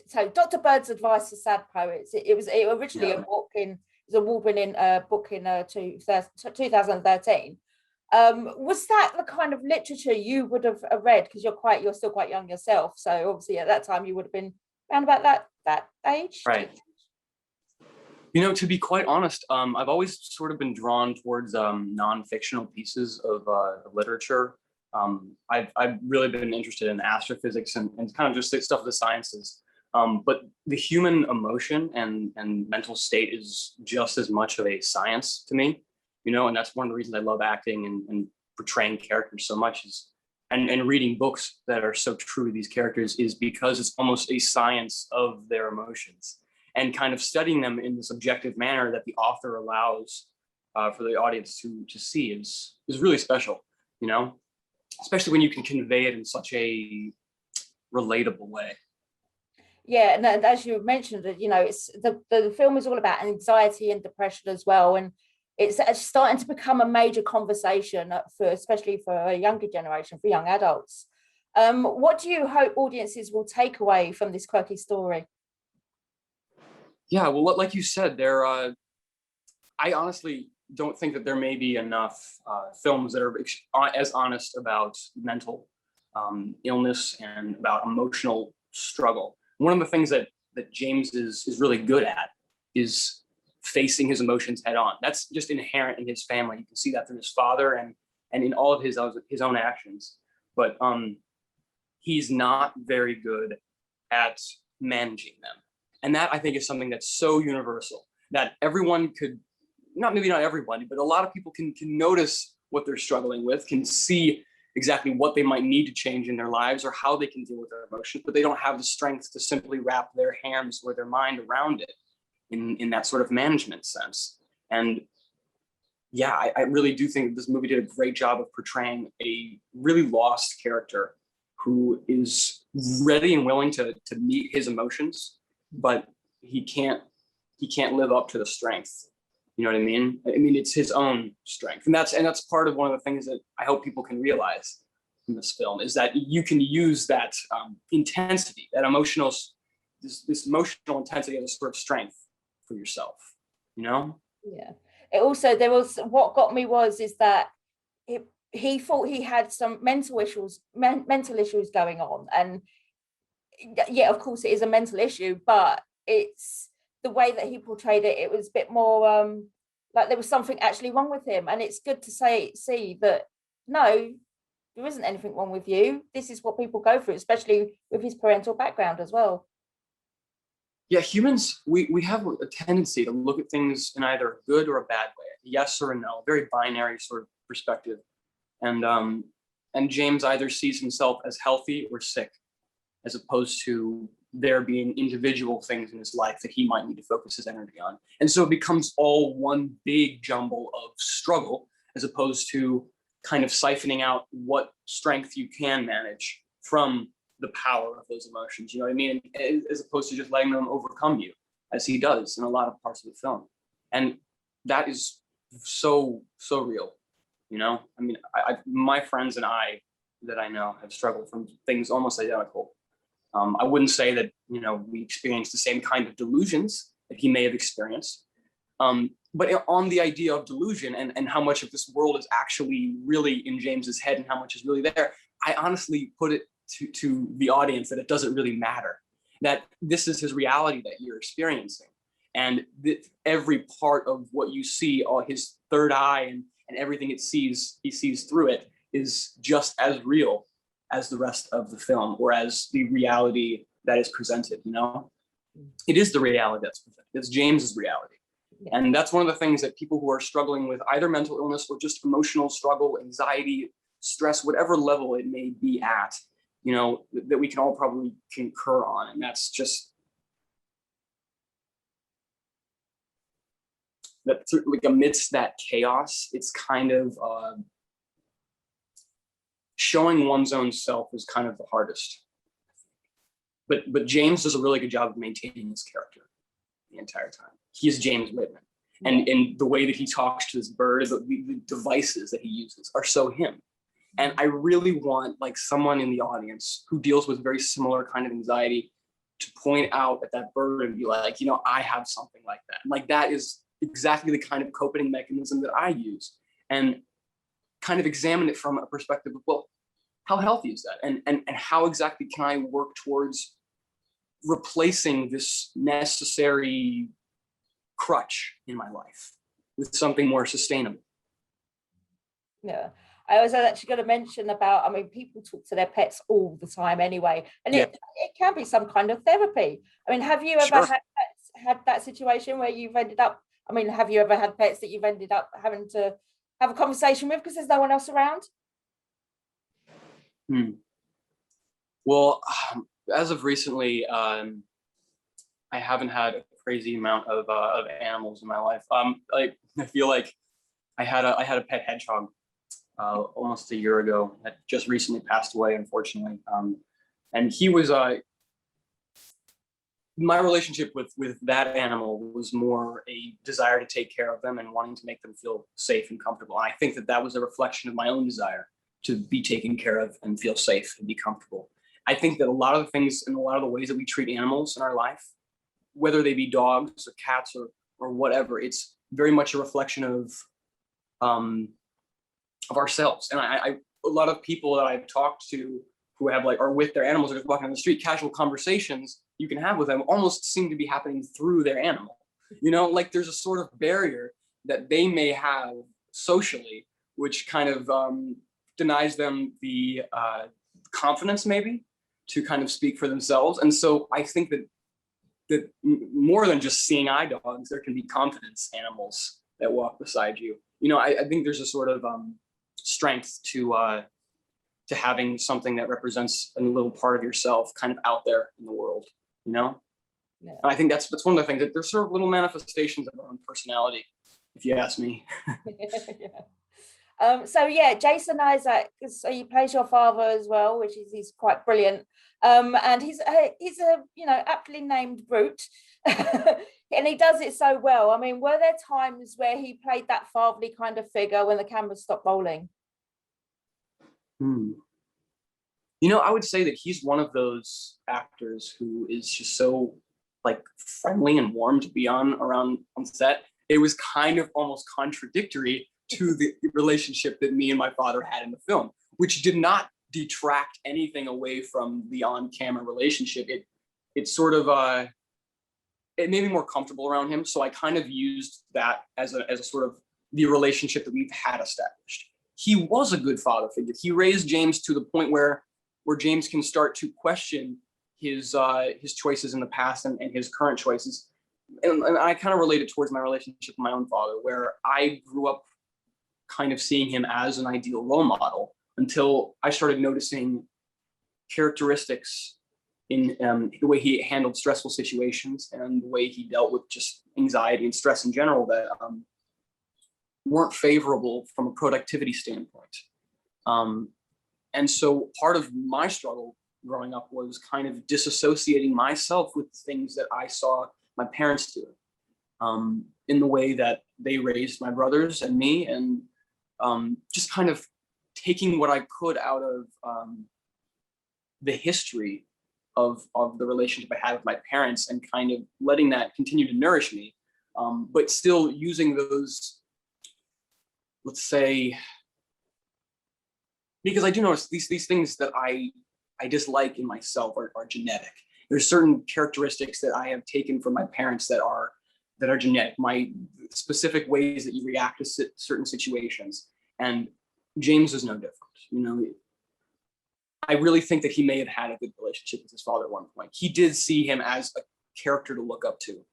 So Dr. Bird's Advice to Sad Poets. It was originally a book it was an award-winning book in 2013. Was that the kind of literature you would have read? Because you're still quite young yourself, so obviously at that time you would have been around about that age, right? You know, to be quite honest, I've always sort of been drawn towards non-fictional pieces of literature. I've really been interested in astrophysics and kind of just stuff of the sciences. But the human emotion and mental state is just as much of a science to me, you know, and that's one of the reasons I love acting and portraying characters so much and reading books that are so true to these characters is because it's almost a science of their emotions and kind of studying them in this objective manner that the author allows for the audience to see is really special, you know, especially when you can convey it in such a relatable way. Yeah, and as you mentioned, you know, it's the film is all about anxiety and depression as well, and it's starting to become a major conversation especially for a younger generation, for young adults. What do you hope audiences will take away from this quirky story? Yeah, well, like you said, I honestly don't think that there may be enough films that are as honest about mental illness and about emotional struggle. One of the things that James is really good at is facing his emotions head on. That's just inherent in his family. You can see that through his father and in all of his own actions. But he's not very good at managing them. And that, I think, is something that's so universal that everyone could, maybe not everyone, but a lot of people can notice what they're struggling with, can see exactly what they might need to change in their lives or how they can deal with their emotions, but they don't have the strength to simply wrap their hands or their mind around it in that sort of management sense. And yeah, I really do think this movie did a great job of portraying a really lost character who is ready and willing to meet his emotions, but he can't live up to the strength. You know what I mean? I mean, it's his own strength. And that's part of one of the things that I hope people can realize in this film is that you can use that intensity, that this emotional intensity as a sort of strength for yourself, you know? Yeah. What got me is that he thought he had some mental issues going on. And yeah, of course it is a mental issue, but it's the way that he portrayed it. It was a bit more like there was something actually wrong with him. And it's good to see that, no, there isn't anything wrong with you. This is what people go through, especially with his parental background as well. Yeah, humans, we have a tendency to look at things in either a good or a bad way, a yes or a no, very binary sort of perspective. And James either sees himself as healthy or sick, as opposed to there being individual things in his life that he might need to focus his energy on. And so it becomes all one big jumble of struggle, as opposed to kind of siphoning out what strength you can manage from the power of those emotions, you know what I mean? As opposed to just letting them overcome you, as he does in a lot of parts of the film. And that is so real, you know? I mean, my friends and I that I know have struggled from things almost identical. I wouldn't say that, you know, we experienced the same kind of delusions that he may have experienced. But on the idea of delusion and how much of this world is actually really in James's head and how much is really there, I honestly put it to the audience that it doesn't really matter, that this is his reality that you're experiencing. And every part of what you see, all his third eye and everything he sees through it is just as real as the rest of the film, or as the reality that is presented, you know? It is the reality that's presented. It's James's reality. Yeah. And that's one of the things that people who are struggling with either mental illness or just emotional struggle, anxiety, stress, whatever level it may be at, you know, that we can all probably concur on. And that's just that, like, amidst that chaos, it's kind of showing one's own self is kind of the hardest. But James does a really good job of maintaining his character the entire time. He is James Whitman. And the way that he talks to his bird, the devices that he uses are so him. And I really want, like, someone in the audience who deals with very similar kind of anxiety to point out at that bird and be like, you know, I have something like that. Like that is exactly the kind of coping mechanism that I use, and kind of examine it from a perspective of, well, how healthy is that? And how exactly can I work towards replacing this necessary crutch in my life with something more sustainable? Yeah. I was actually going to mention about, I mean, people talk to their pets all the time anyway, and it can be some kind of therapy. I mean, have you ever had that situation where you've ended up, I mean, have you ever had pets that you've ended up having to have a conversation with because there's no one else around? Well, as of recently, I haven't had a crazy amount of animals in my life. Like I feel like I had a pet hedgehog almost a year ago that just recently passed away, unfortunately. And he was my relationship with that animal was more a desire to take care of them and wanting to make them feel safe and comfortable. And I think that was a reflection of my own desire to be taken care of and feel safe and be comfortable. I think that a lot of the things and a lot of the ways that we treat animals in our life, whether they be dogs or cats or whatever, it's very much a reflection of ourselves. And a lot of people that I've talked to who have are with their animals or just walking on the street, casual conversations you can have with them almost seem to be happening through their animal. You know, like there's a sort of barrier that they may have socially, which kind of denies them the confidence maybe to kind of speak for themselves. And so I think that more than just seeing eye dogs, there can be confidence animals that walk beside you. You know, I think there's a sort of strength to having something that represents a little part of yourself kind of out there in the world, you know? Yeah. And I think that's one of the things, that there's sort of little manifestations of our own personality, if you ask me. Yeah. So yeah, Jason Isaac, so he plays your father as well, which is he's quite brilliant. And he's a you know, aptly named brute, and he does it so well. I mean, were there times where he played that fatherly kind of figure when the cameras stopped rolling? You know, I would say that he's one of those actors who is just so friendly and warm to be around on set. It was kind of almost contradictory to the relationship that me and my father had in the film, which did not detract anything away from the on-camera relationship. It sort of it made me more comfortable around him. So I kind of used that as a sort of the relationship that we've had established. He was a good father figure. He raised James to the point where James can start to question his choices in the past and his current choices. And I kind of relate it towards my relationship with my own father, where I grew up kind of seeing him as an ideal role model until I started noticing characteristics in the way he handled stressful situations and the way he dealt with just anxiety and stress in general that weren't favorable from a productivity standpoint. And so part of my struggle growing up was kind of disassociating myself with things that I saw my parents do in the way that they raised my brothers and me, and just kind of taking what I could out of the history of the relationship I had with my parents and kind of letting that continue to nourish me, but still using those, let's say, because I do notice these things that I dislike in myself are genetic. There's certain characteristics that I have taken from my parents that are genetic, my specific ways that you react to certain situations. And James is no different. You know, I really think that he may have had a good relationship with his father at one point. He did see him as a character to look up to.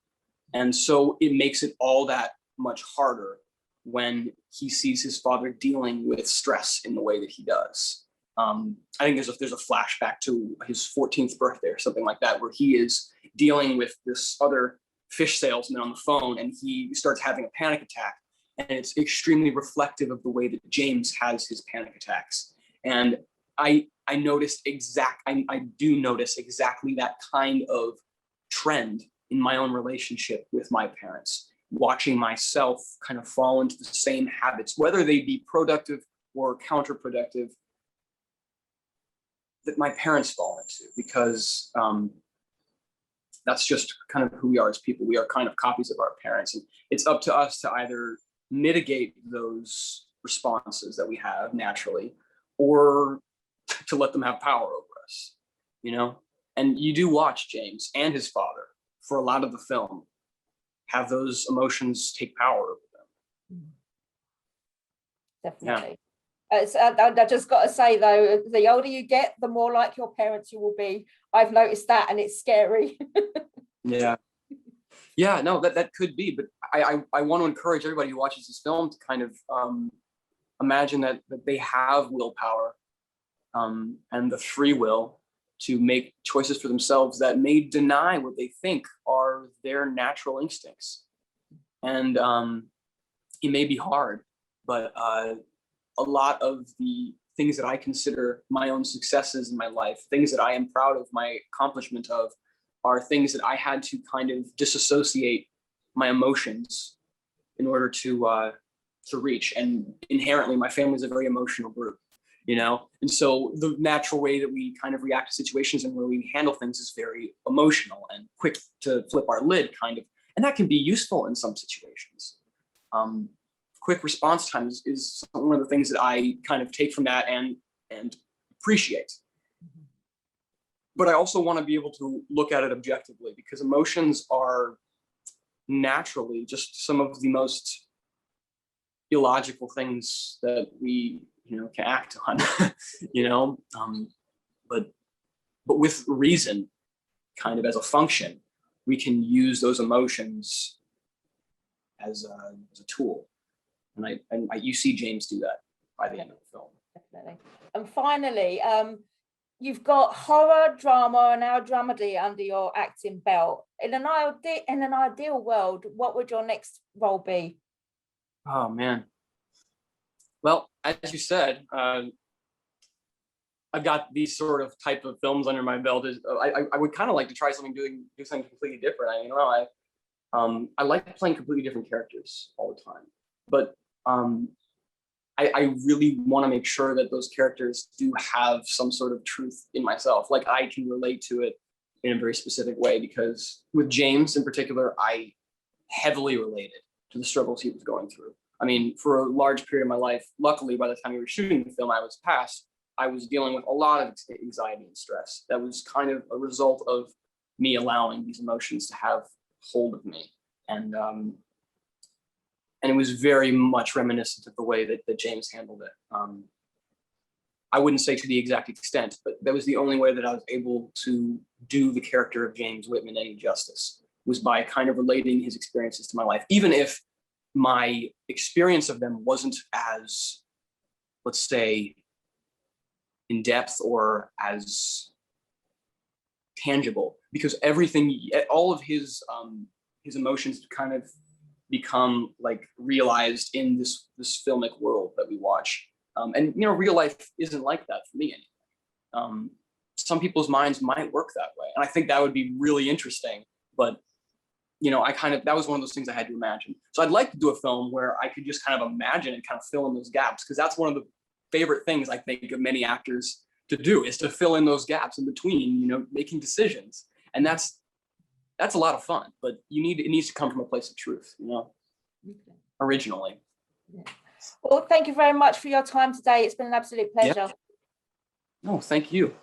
And so it makes it all that much harder when he sees his father dealing with stress in the way that he does. I think there's a flashback to his 14th birthday or something like that, where he is dealing with this other fish salesman on the phone and he starts having a panic attack. And it's extremely reflective of the way that James has his panic attacks. And I do notice exactly that kind of trend in my own relationship with my parents, watching myself kind of fall into the same habits, whether they be productive or counterproductive, that my parents fall into, because that's just kind of who we are as people. We are kind of copies of our parents, and it's up to us to either mitigate those responses that we have naturally, or to let them have power over us, you know? And you do watch James and his father, for a lot of the film, have those emotions take power over them. Definitely. I just got to say though, the older you get, the more like your parents you will be. I've noticed that, and it's scary. Yeah, no, that could be, but I want to encourage everybody who watches this film to kind of imagine that they have willpower and the free will to make choices for themselves that may deny what they think are their natural instincts. And it may be hard, but a lot of the things that I consider my own successes in my life, things that I am proud of my accomplishment of, are things that I had to kind of disassociate my emotions in order to reach. And inherently, my family is a very emotional group, you know? And so the natural way that we kind of react to situations and where we handle things is very emotional and quick to flip our lid, kind of. And that can be useful in some situations. Quick response time is one of the things that I kind of take from that and appreciate. But I also want to be able to look at it objectively, because emotions are naturally just some of the most illogical things that we, can act on, but with reason, kind of as a function, we can use those emotions as a tool. And you see James do that by the end of the film. Definitely. And finally, you've got horror, drama, and now dramedy under your acting belt. In an ideal world, what would your next role be? Oh man. Well, as you said, I've got these sort of type of films under my belt. I would kind of like to try something, do something completely different. I like playing completely different characters all the time, but I really want to make sure that those characters do have some sort of truth in myself. Like, I can relate to it in a very specific way, because with James in particular, I heavily related to the struggles he was going through. I mean, for a large period of my life, luckily, by the time we were shooting the film, I was dealing with a lot of anxiety and stress. That was kind of a result of me allowing these emotions to have hold of me. And it was very much reminiscent of the way that James handled it. I wouldn't say to the exact extent, but that was the only way that I was able to do the character of James Whitman any justice, was by kind of relating his experiences to my life, even if my experience of them wasn't as, let's say, in depth or as tangible, because all of his emotions kind of become like realized in this filmic world that we watch. And real life isn't like that for me anymore. Some people's minds might work that way, and I think that would be really interesting. But that was one of those things I had to imagine. So I'd like to do a film where I could just kind of imagine and kind of fill in those gaps, because that's one of the favorite things I think of many actors to do, is to fill in those gaps in between, making decisions. And that's a lot of fun, but it needs to come from a place of truth, originally. Yeah. Well, thank you very much for your time today. It's been an absolute pleasure. Yeah. No, thank you.